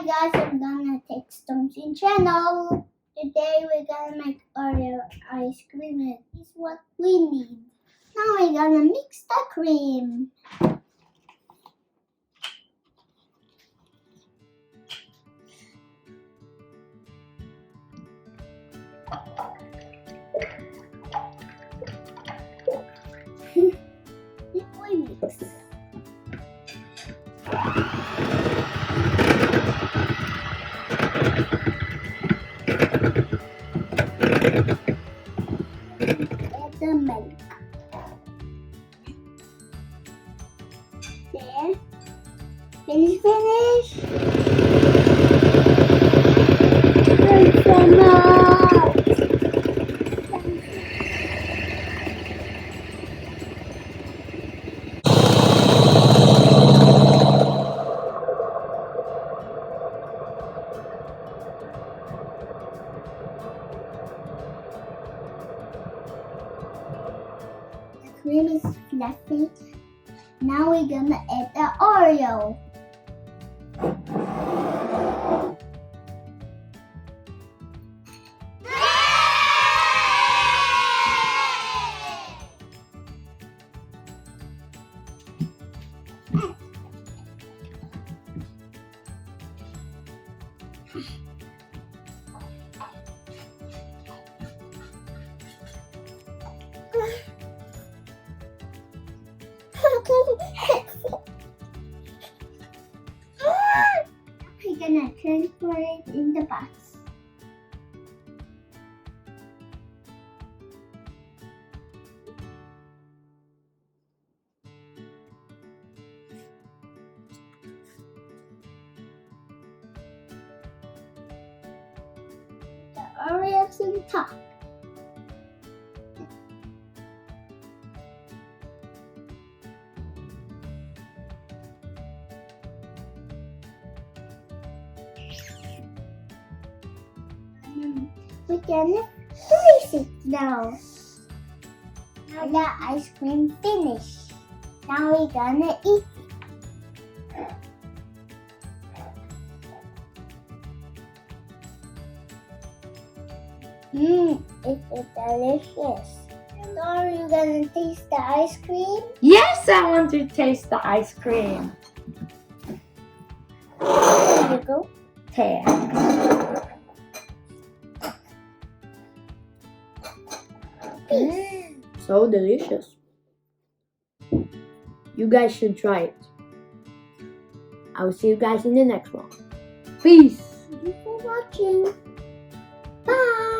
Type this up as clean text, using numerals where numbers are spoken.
Hi guys, I'm gonna take Stones in channel. Today we're gonna make Oreo ice cream and this is what we need. Now we're gonna mix the cream. We mix. Add the milk. There. Finish. Drink some out. The cream is fluffy. Now we're gonna add the Oreo. We're gonna transfer it in the box. The Oreos on top. We're gonna freeze it now. Now the ice cream finished. Now we're gonna eat it. It's delicious. So are you gonna taste the ice cream? Yes, I want to taste the ice cream. There you go. There. So delicious. You guys should try it. I will see you guys in the next one. Peace. Thank you for watching. Bye.